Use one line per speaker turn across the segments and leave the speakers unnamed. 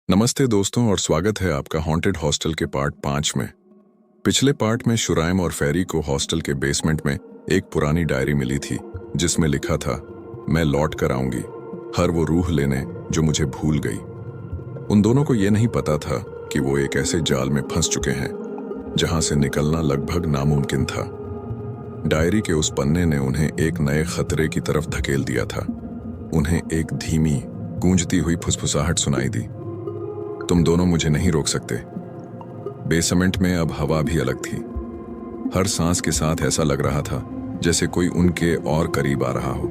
नमस्ते दोस्तों और स्वागत है आपका हॉन्टेड हॉस्टल के पार्ट 5 में। पिछले पार्ट में शुराइम और फेरी को हॉस्टल के बेसमेंट में एक पुरानी डायरी मिली थी जिसमें लिखा था, मैं लौट कर आऊंगी, हर वो रूह लेने जो मुझे भूल गई। उन दोनों को ये नहीं पता था कि वो एक ऐसे जाल में फंस चुके हैं जहां से निकलना लगभग नामुमकिन था। डायरी के उस पन्ने ने उन्हें एक नए खतरे की तरफ धकेल दिया था। उन्हें एक धीमी गूंजती हुई फुसफुसाहट सुनाई दी, तुम दोनों मुझे नहीं रोक सकते। बेसमेंट में अब हवा भी अलग थी। हर सांस के साथ ऐसा लग रहा था जैसे कोई उनके और करीब आ रहा हो।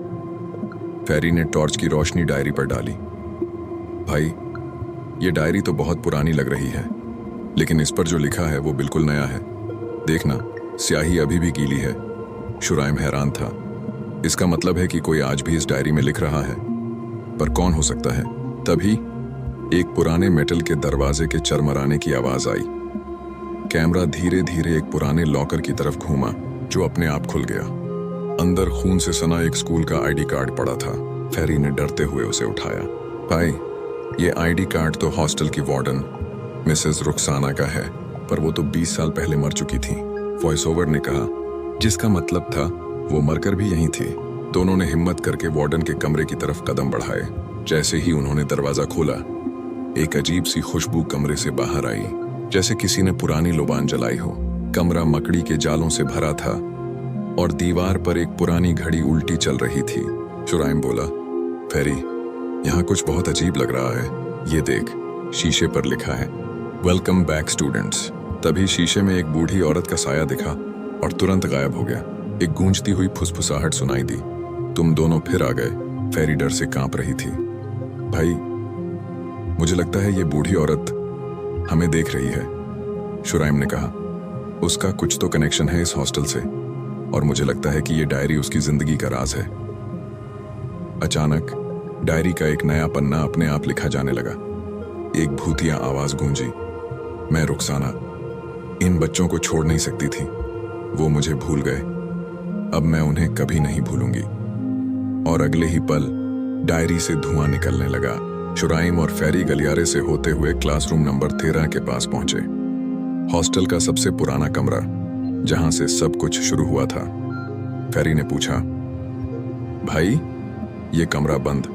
फेरी ने टॉर्च की रोशनी डायरी पर डाली। भाई, ये डायरी तो बहुत पुरानी लग रही है, लेकिन इस पर जो लिखा है वो बिल्कुल नया है। देखना, स्याही अभी भी गीली है। शुराइम हैरान था। इसका मतलब है कि कोई आज भी इस डायरी में लिख रहा है, पर कौन हो सकता है? तभी एक पुराने मेटल के दरवाजे के चरमराने की आवाज आई। कैमरा धीरे धीरे एक पुराने लॉकर की तरफ घूमा जो अपने आप खुल गया। अंदर खून से सना एक स्कूल का आईडी कार्ड पड़ा था। फेरी ने डरते हुए उसे उठाया। भाई, ये आईडी कार्ड तो हॉस्टल की वार्डन मिसेस रुखसाना का है, पर वो तो 20 साल पहले मर चुकी थी, वॉइस ओवर ने कहा, जिसका मतलब था वो मरकर भी यहीं थी। दोनों ने हिम्मत करके वार्डन के कमरे की तरफ कदम बढ़ाए। जैसे ही उन्होंने दरवाजा खोला, एक अजीब सी खुशबू कमरे से बाहर आई, जैसे किसी ने पुरानी लोबान जलाई हो। कमरा मकड़ी के जालों से भरा था और दीवार पर एक पुरानी घड़ी उल्टी चल रही थी। शुराइम बोला, फेरी, यहाँ कुछ बहुत अजीब लग रहा है। ये देख, शीशे पर लिखा है, वेलकम बैक स्टूडेंट्स। तभी शीशे में एक बूढ़ी औरत का साया दिखा और तुरंत गायब हो गया। एक गूंजती हुई फुसफुसाहट सुनाई दी, तुम दोनों फिर आ गए। फेरी डर से कांप रही थी। भाई, मुझे लगता है ये बूढ़ी औरत हमें देख रही है, शुराइम ने कहा। उसका कुछ तो कनेक्शन है इस हॉस्टल से, और मुझे लगता है कि ये डायरी उसकी जिंदगी का राज है। अचानक डायरी का एक नया पन्ना अपने आप लिखा जाने लगा। एक भूतिया आवाज गूंजी, मैं रुखसाना इन बच्चों को छोड़ नहीं सकती थी। वो मुझे भूल गए, अब मैं उन्हें कभी नहीं भूलूंगी। और अगले ही पल डायरी से धुआं निकलने लगा। शुराइम और फेरी गलियारे से होते हुए क्लासरूम नंबर 13 के पास पहुंचे। हॉस्टल का सबसे पुराना कमरा, जहां से सब कुछ शुरू हुआ था। फेरी ने पूछा, भाई, ये कमरा बंद